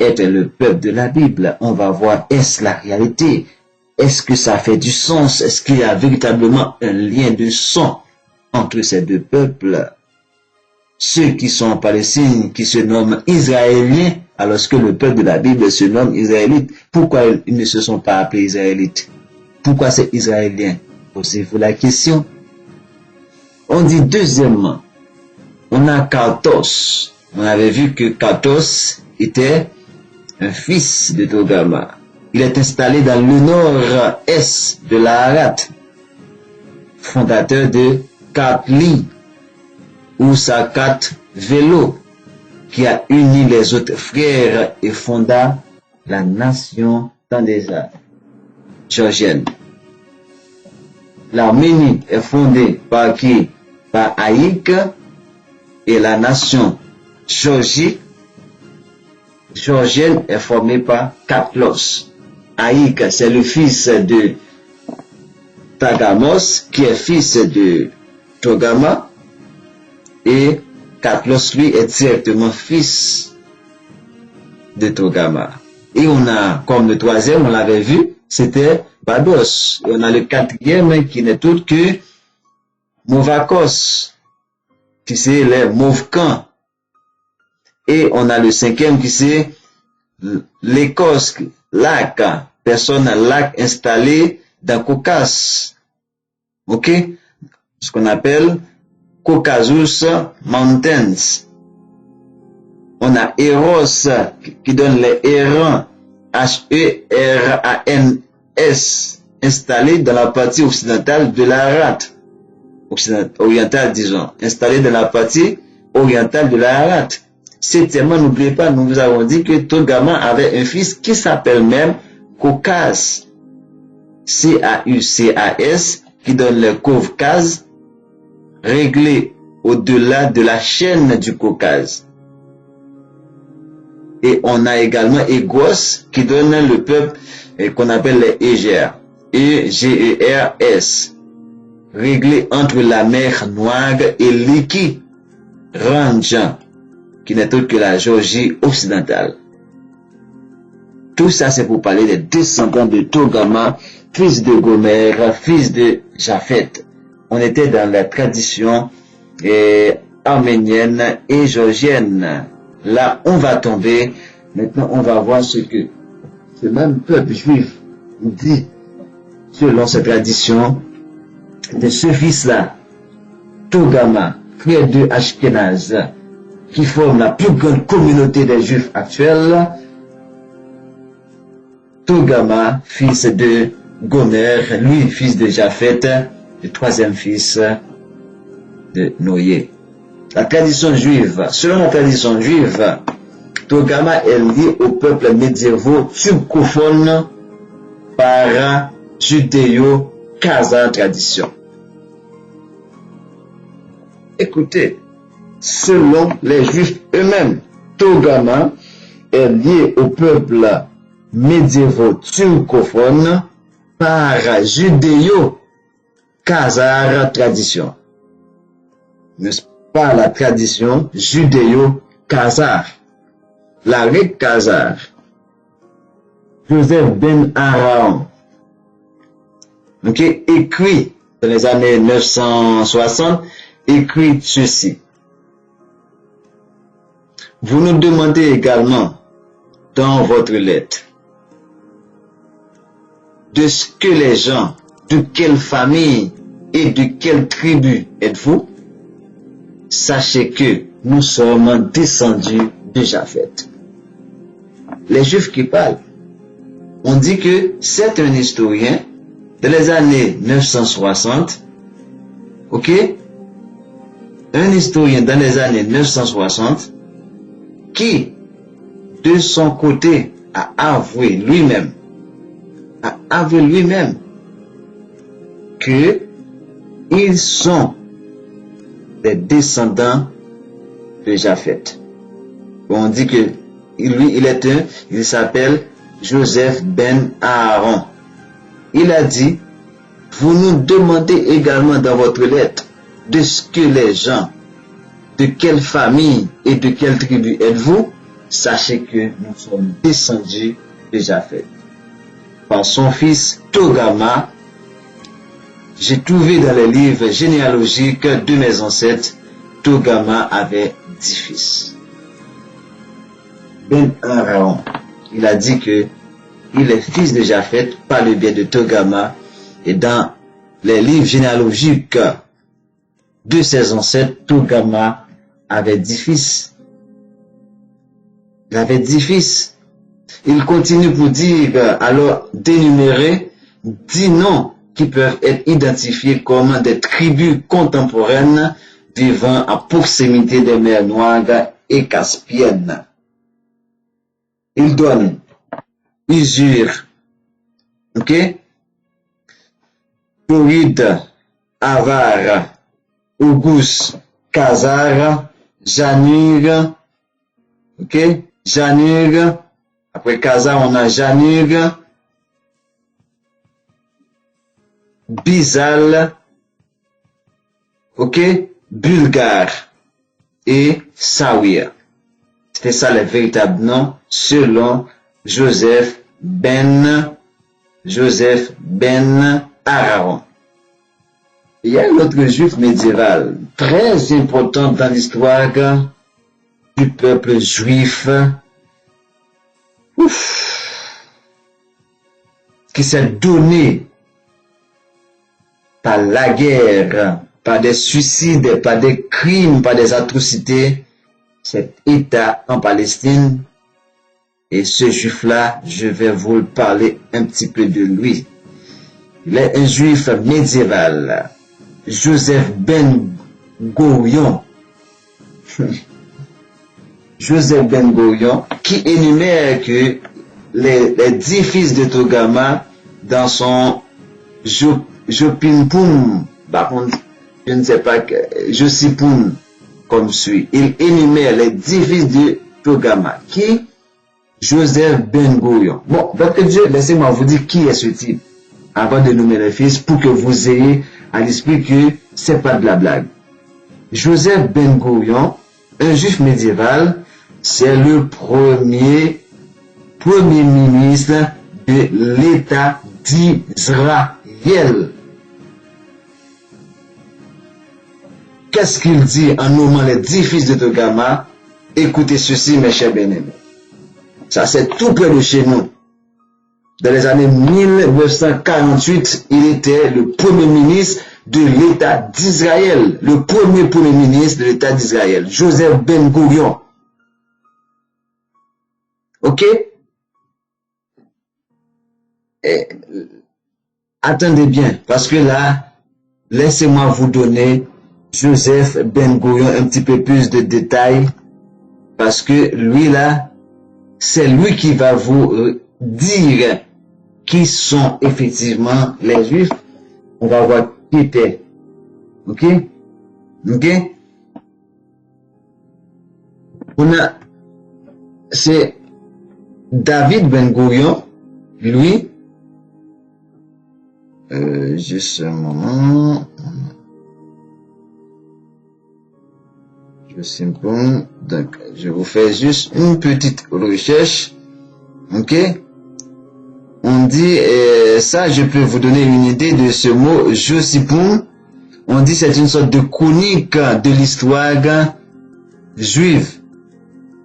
être le peuple de la Bible. On va voir, est-ce la réalité? Est-ce que ça fait du sens? Est-ce qu'il y a véritablement un lien de sang entre ces deux peuples? Ceux qui sont en Palestine, qui se nomment Israéliens, alors que le peuple de la Bible se nomme Israélite. Pourquoi ils ne se sont pas appelés Israélites? Pourquoi c'est Israélien? Posez-vous la question. On dit deuxièmement, on a Kartos. On avait vu que Kartos était un fils de Togama. Il est installé dans le nord-est de l'Arat, fondateur de Katli, ou Sakat Velo, qui a uni les autres frères et fonda la nation tandésa georgienne. L'Arménie est fondée par qui? Par Aïk, et la nation georgienne est formée par Katlos. Aïk, c'est le fils de Tagamus, qui est fils de Togama, et Katlos, lui, est directement fils de Togama. Et on a, comme le troisième, on l'avait vu, c'était Bados. Et on a le quatrième qui n'est autre que Movakos, qui c'est les Movkans. Et on a le cinquième qui c'est l'Écosse, lac, personne lac installé dans Caucase. Ok? Ce qu'on appelle Caucasus Mountains. On a Eros qui donne les errants, H-E-R-A-N-S, installé dans la partie occidentale de l'Arat. Orientale, disons. Installé dans la partie orientale de l'Arat. Septièmement, n'oubliez pas, nous vous avons dit que Togama avait un fils qui s'appelle même Caucase. C-A-U-C-A-S, qui donne le Caucase, réglé au-delà de la chaîne du Caucase. Et on a également Egos, qui donne le peuple qu'on appelle les Égers. E-G-E-R-S, réglé entre la mer Noire et l'Iki, Ranjan, qui n'est autre que la Géorgie occidentale. Tout ça, c'est pour parler des descendants de Togama, fils de Gomer, fils de Japhet. On était dans la tradition arménienne et géorgienne. Là, on va tomber. Maintenant, on va voir ce que ce même peuple juif dit selon cette tradition de ce fils-là, Togama, frère de Ashkenaz, qui forme la plus grande communauté des juifs actuels. Togama, fils de Gomer, lui, fils de Japhet, le troisième fils de Noé. La tradition juive, selon la tradition juive, Togama est lié au peuple médiévaux turcophone par judéo-khazar tradition. Écoutez, selon les juifs eux-mêmes, Togama est lié au peuple médiévaux turcophones par judéo-khazare tradition. N'est-ce pas la tradition judéo-khazare? La règle khazare. Joseph Ben Araon, écrit dans les années 960, écrit ceci. Vous nous demandez également dans votre lettre de ce que les gens, de quelle famille et de quelle tribu êtes-vous? Sachez que nous sommes descendus de Japheth. Les Juifs qui parlent, on dit que c'est un historien dans les années 960, un historien dans les années 960 qui, de son côté, a avoué lui-même que ils sont des descendants de Japheth. On dit que lui, il s'appelle Joseph Ben Aaron. Il a dit, vous nous demandez également dans votre lettre de ce que les gens, de quelle famille et de quelle tribu êtes-vous? Sachez que nous sommes descendus de Japheth. Par son fils Togama, j'ai trouvé dans les livres généalogiques de mes ancêtres, Togama avait 10 fils. Ben Aaron, il a dit que il est fils de Japheth par le biais de Togama, et dans les livres généalogiques de ses ancêtres, Togama avait 10 fils. Il avait 10 fils. Il continue pour dire, alors, d'énumérer 10 noms qui peuvent être identifiés comme des tribus contemporaines vivant à proximité des mers Noires et Caspiennes. Il donne Usur, Tauride, Avar, Ogus, Khazar, Janug, Janug, après Khazar on a Janug, Bizal, Bulgare et Sawir. C'était ça les véritables noms selon Joseph Ben Aaron. Il y a un autre juif médiéval très important dans l'histoire du peuple juif qui s'est donné par la guerre, par des suicides, par des crimes, par des atrocités, cet État en Palestine. Et ce juif-là, je vais vous parler un petit peu de lui. Il est un juif médiéval, Joseph Ben Gurion. Joseph Ben Gurion, qui énumère que les 10 fils de Togama dans son Jopinpoum, je ne sais pas, Josipoum, comme suit. Il énumère les 10 fils de Togama, qui Joseph Ben Gurion. Bon, votre Dieu, laissez-moi vous dire qui est ce type, avant de nommer les fils, pour que vous ayez à l'esprit que c'est pas de la blague. Joseph Ben Gurion, un juif médiéval, c'est le premier ministre de l'État d'Israël. Qu'est-ce qu'il dit en nommant les 10 fils de Togama? Écoutez ceci, mes chers bien-aimés. Ça, c'est tout près de chez nous. Dans les années 1948, il était le premier ministre de l'État d'Israël. Le premier ministre de l'État d'Israël. Joseph Ben Gurion. Et, attendez bien, parce que là, laissez-moi vous donner Joseph Ben Gurion un petit peu plus de détails, parce que lui là, c'est lui qui va vous dire qui sont effectivement les Juifs. On va voir qui était. On a, c'est David Ben Gourion, lui, juste un moment. Donc, je vous fais juste une petite recherche. Ok? On dit, ça, je peux vous donner une idée de ce mot, Josipoun. On dit c'est une sorte de chronique de l'histoire juive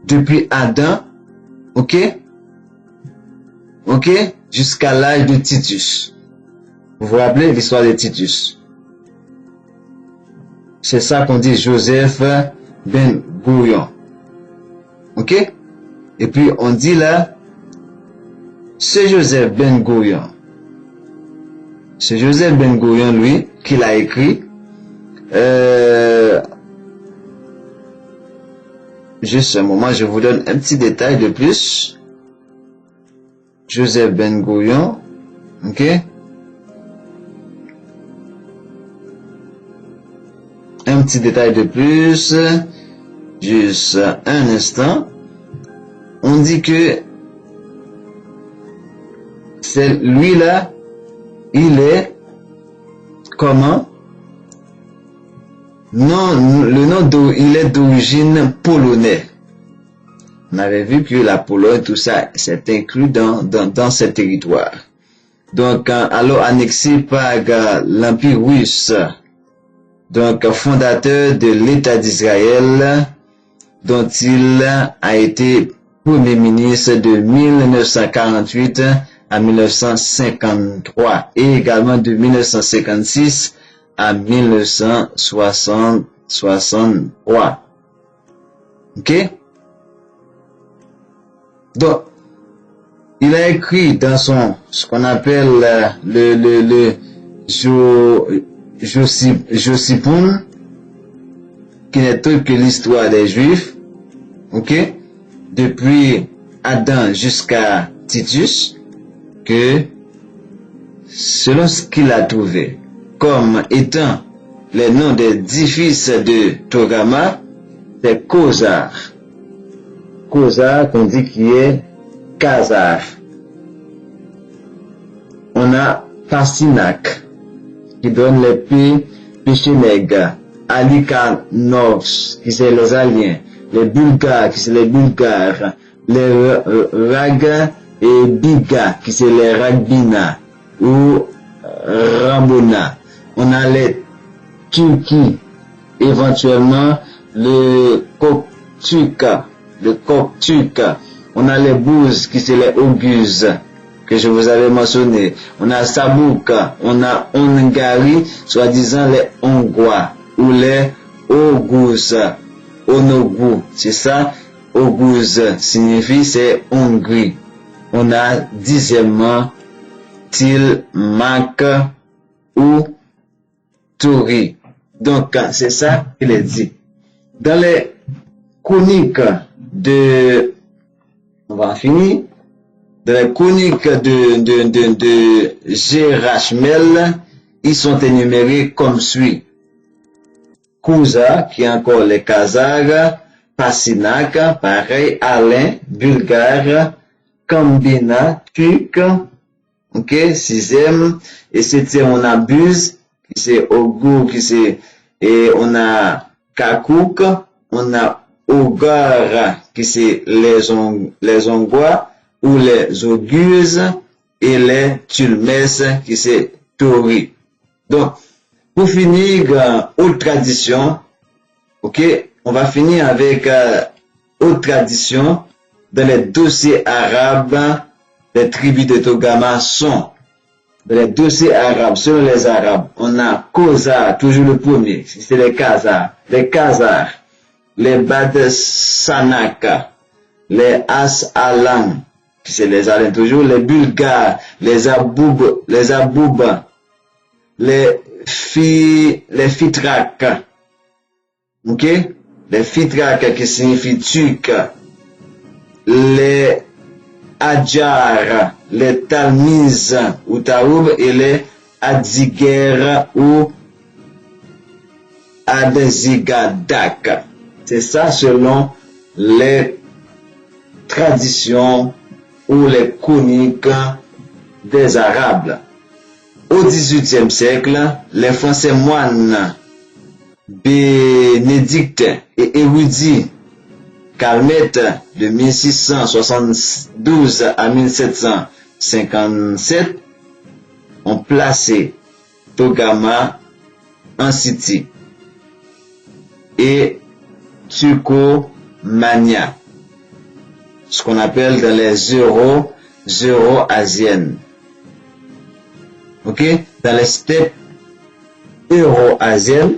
depuis Adam, ok? Ok? Jusqu'à l'âge de Titus. Vous vous rappelez l'histoire de Titus? C'est ça qu'on dit Joseph Ben Gourion. Ok? Et puis on dit là, c'est Joseph Ben Gourion. C'est Joseph Ben Gourion, lui, qui l'a écrit. Juste un moment, je vous donne un petit détail de plus. Joseph Ben Gourion, ok? Un petit détail de plus, juste un instant. On dit que c'est lui là, il est comment? Non, le nom il est d'origine polonais. On avait vu que la Pologne, tout ça, c'est inclus dans ce territoire. Donc, alors annexé par l'Empire russe, donc fondateur de l'État d'Israël, dont il a été premier ministre de 1948 à 1953 et également de 1956 à 1963. Ok? Donc, il a écrit dans ce qu'on appelle le Josipoun, qui n'est autre que l'histoire des Juifs, ok? Depuis Adam jusqu'à Titus, que selon ce qu'il a trouvé comme étant les noms des 10 fils de Togama, c'est Kozar. Kozar qu'on dit qui est Khazar. On a Pasinak qui donne les Péchénègues, Alikanovs qui c'est les Aliens, les Bulgares qui c'est les Bulgares, les Raga et Biga qui c'est les Ragbina ou Rambona. On a les Turquis, éventuellement le Koktuka, on a les Bouzes qui c'est les Oghuz que je vous avais mentionné. On a Sabouk, on a Ongari, soi-disant les Hongrois ou les Oghuz, Onogu, c'est ça. Oghuz signifie c'est Hongrie. On a dixièmement Tilmak ou Tori. Donc c'est ça qu'il est dit. Dans les chroniques de, on va en finir, dans les chroniques de Gérachmel, ils sont énumérés comme suit. Kouza, qui est encore les Khazars, Pasinak, pareil, Alain, Bulgare, Kambina, Turc, ok, sixième, et septième, on a Buz, qui c'est Ogur, qui c'est, et on a Kakouk, on a Ogar, qui c'est les Hongrois, ou les Oghuz, et les Tulmes, qui c'est Tori. Donc, pour finir, autre tradition, ok, on va finir avec autre tradition dans les dossiers arabes, les tribus de Togama sont, dans les dossiers arabes, selon les arabes, on a Kozar, toujours le premier, c'est les Khazars, les Bad Sanaka, les As Alan, c'est les Alans toujours, les Bulgares, les Aboub, les Fitrak, ok, les Fitrak qui signifie Turc, les Adjar, les Talmiz ou Taoub et les Adziger ou Adzigadak. C'est ça selon les traditions ou les chroniques des Arabes. Au XVIIIe siècle, les Français moines, bénédictins et érudits Calmette de 1672 à 1757 ont placé Togama en Scythie et Turcomania, ce qu'on appelle dans les euro-asiennes. Ok? Dans les steppes euro-asiennes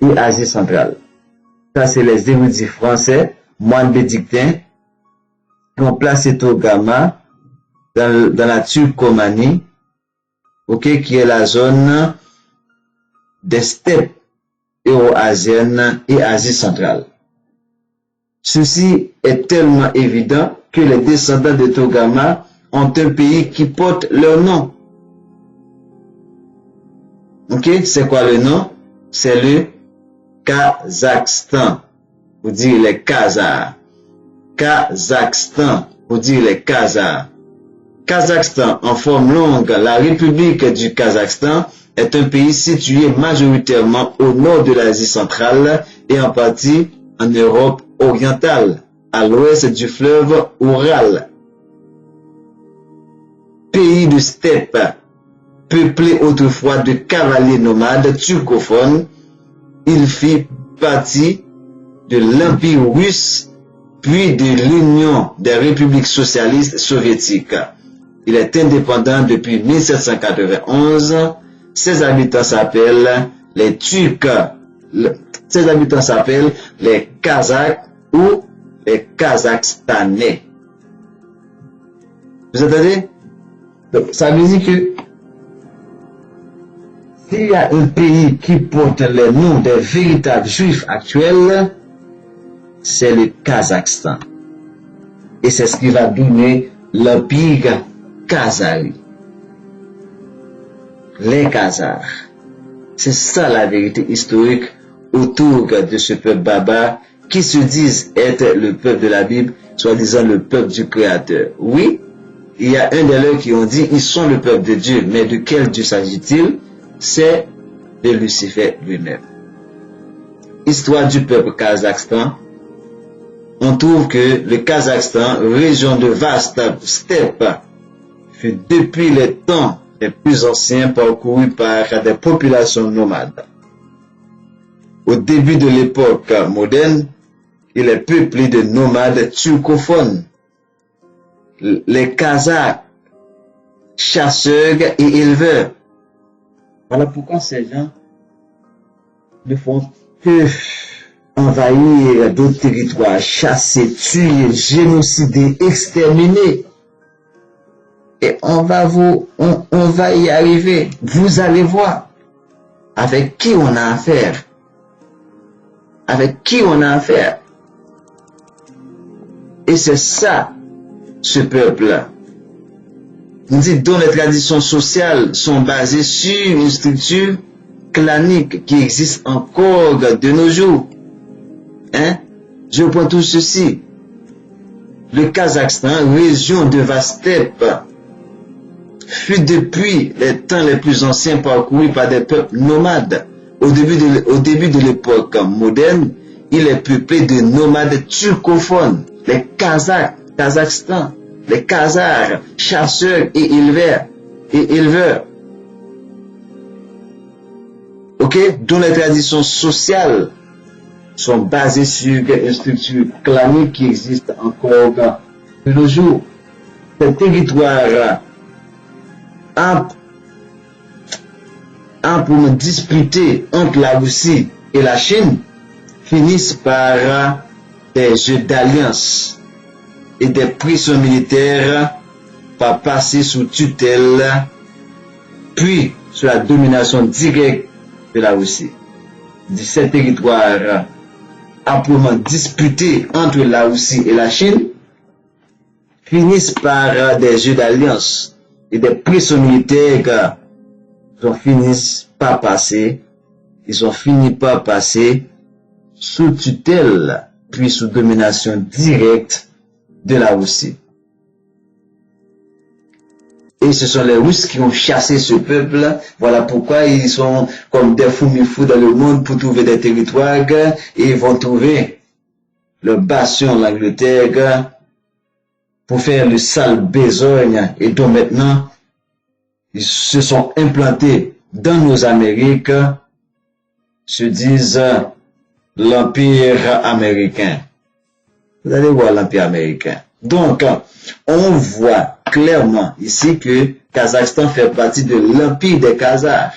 et Asie centrale. Ça, c'est les érudits français, moines bénédictins, qui ont placé Togama dans la Turcomanie, ok, qui est la zone des steppes euro-asiennes et Asie centrale. Ceci est tellement évident que les descendants de Togama ont un pays qui porte leur nom. Ok, c'est quoi le nom? C'est le Kazakhstan, pour dire les Khazars. Kazakhstan, pour dire les Khazars. Kazakhstan, en forme longue, la République du Kazakhstan est un pays situé majoritairement au nord de l'Asie centrale et en partie en Europe orientale, à l'ouest du fleuve Oural. Pays de steppe, peuplé autrefois de cavaliers nomades turcophones, il fit partie de l'Empire russe, puis de l'Union des républiques socialistes soviétiques. Il est indépendant depuis 1791. Ses habitants s'appellent les Turcs. Ses habitants s'appellent les Kazakhs ou les Kazakhstanais. Vous entendez? Donc, ça veut dire que s'il y a un pays qui porte les noms des véritables juifs actuels, c'est le Kazakhstan. Et c'est ce qui va donner l'empire Khazari. Les Khazars. C'est ça la vérité historique autour de ce peuple barbare qui se disent être le peuple de la Bible, soi-disant le peuple du Créateur. Oui, il y a un de leurs qui ont dit ils sont le peuple de Dieu, mais de quel Dieu s'agit-il? C'est de Lucifer lui-même. Histoire du peuple Kazakhstan. On trouve que le Kazakhstan, région de vaste steppe, fut depuis les temps les plus anciens parcouru par des populations nomades. Au début de l'époque moderne, il est peuplé de nomades turcophones. Les Kazakhs, chasseurs et éleveurs. Voilà pourquoi ces gens ne font que envahir d'autres territoires, chasser, tuer, génocider, exterminer. Et on va y arriver. Vous allez voir avec qui on a affaire. Avec qui on a affaire. Et c'est ça, ce peuple-là. On dit dont les traditions sociales sont basées sur une structure clanique qui existe encore de nos jours. Hein? Je prends tout ceci. Le Kazakhstan, région de vaste steppe, fut depuis les temps les plus anciens parcouru par des peuples nomades. Au début de l'époque moderne, il est peuplé de nomades turcophones, les Kazakhs, Kazakhstan, les Khazars, chasseurs et éleveurs. Ok? Dont les traditions sociales sont basées sur une structure clanique qui existe encore de nos jours. Ces territoires amplement disputés entre la Russie et la Chine finissent par des jeux d'alliance et des pressions militaires par passer sous tutelle puis sous la domination directe de la Russie. De ces territoires amplement disputés entre la Russie et la Chine finissent par des jeux d'alliance et des pressions militaires ils ont fini par passer sous tutelle puis sous domination directe de la Russie. Et ce sont les Russes qui ont chassé ce peuple. Voilà pourquoi ils sont comme des fourmis-fous dans le monde pour trouver des territoires. Et ils vont trouver le bastion, l'Angleterre, pour faire le sale besogne. Et donc maintenant, ils se sont implantés dans nos Amériques, se disent l'Empire américain. Vous allez voir l'Empire américain. Donc, on voit clairement ici que Kazakhstan fait partie de l'Empire des Khazars.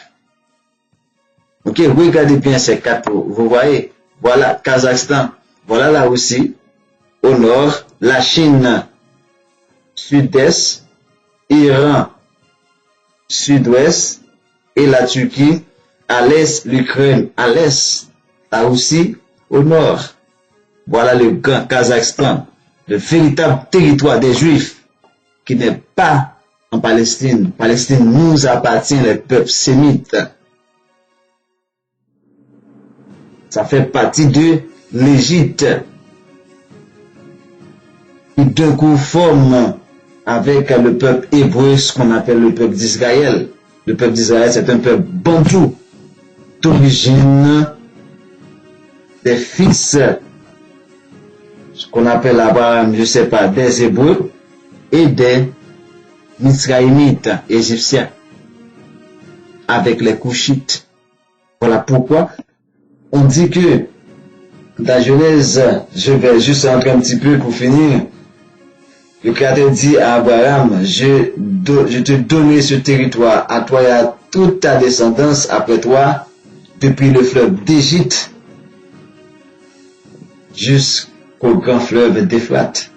Ok, regardez bien ces quatre, vous voyez, voilà Kazakhstan, voilà la Russie, au nord, la Chine, sud-est, Iran, sud-ouest, et la Turquie, à l'est, l'Ukraine, à l'est, la Russie, au nord. Voilà le grand Kazakhstan, le véritable territoire des Juifs, qui n'est pas en Palestine. Palestine nous appartient, les peuples sémites. Ça fait partie de l'Égypte, qui d'un coup forme avec le peuple hébreu, ce qu'on appelle le peuple d'Israël. Le peuple d'Israël, c'est un peuple bantou, d'origine des fils, ce qu'on appelle Abraham, je sais pas, des Hébreux et des Mizraïmites égyptiens, avec les Couchites. Voilà pourquoi on dit que dans Genèse, je vais juste entrer un petit peu pour finir. Le Créateur dit à Abraham, je te donnerai ce territoire à toi et à toute ta descendance après toi, depuis le fleuve d'Égypte jusqu'au grand fleuve d'Euphrate.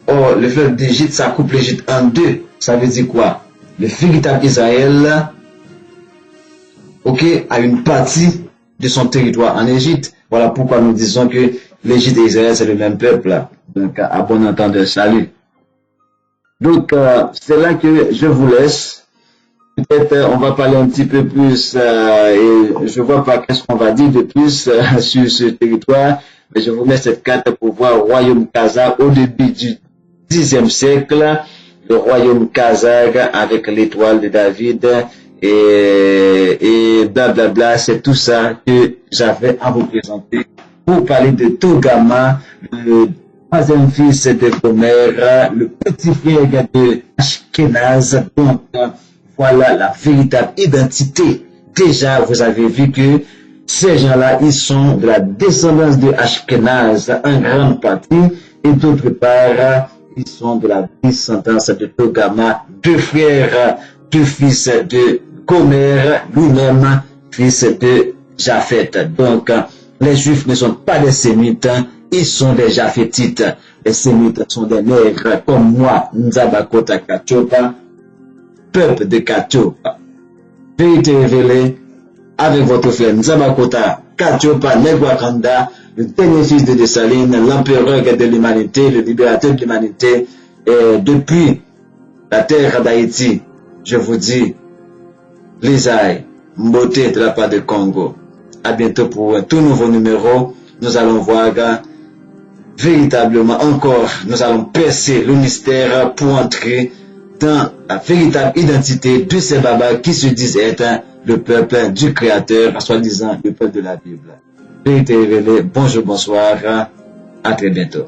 Or, le fleuve d'Égypte, ça coupe l'Égypte en deux. Ça veut dire quoi? Le véritable Israël, ok, a une partie de son territoire en Égypte. Voilà pourquoi nous disons que l'Égypte et Israël, c'est le même peuple. Donc, à bon entendeur, salut. Donc, c'est là que je vous laisse. Peut-être on va parler un petit peu plus, et je vois pas qu'est-ce qu'on va dire de plus sur ce territoire, mais je vous mets cette carte pour voir Royaume Khazar au début du Xe siècle, le Royaume Khazar avec l'étoile de David, et blablabla, c'est tout ça que j'avais à vous présenter pour parler de Togarma, le troisième fils de Gomer, le petit frère de Ashkenaz. Donc, voilà la véritable identité. Déjà, vous avez vu que ces gens-là, ils sont de la descendance de Ashkenaz en grande partie, et d'autre part, ils sont de la descendance de Togarma, deux frères, deux fils de Gomer, lui-même fils de Japhet. Donc, les Juifs ne sont pas des Sémites, ils sont des Japhétites. Les Sémites sont des nègres comme moi, Nzabakota Kachopa, peuple de Kachopa. Vérité révélée avec votre frère Nzabakota Kachopa Negwakanda, le dernier fils de Dessalines, l'empereur de l'humanité, le libérateur de l'humanité. Et depuis la terre d'Haïti, je vous dis, Lisaï, Mbote de la part de Congo. À bientôt pour un tout nouveau numéro. Nous allons voir véritablement encore, nous allons percer le mystère pour entrer dans la véritable identité de ces babas qui se disent être le peuple du Créateur, soi-disant le peuple de la Bible. Vérité révélée, bonjour, bonsoir, à très bientôt.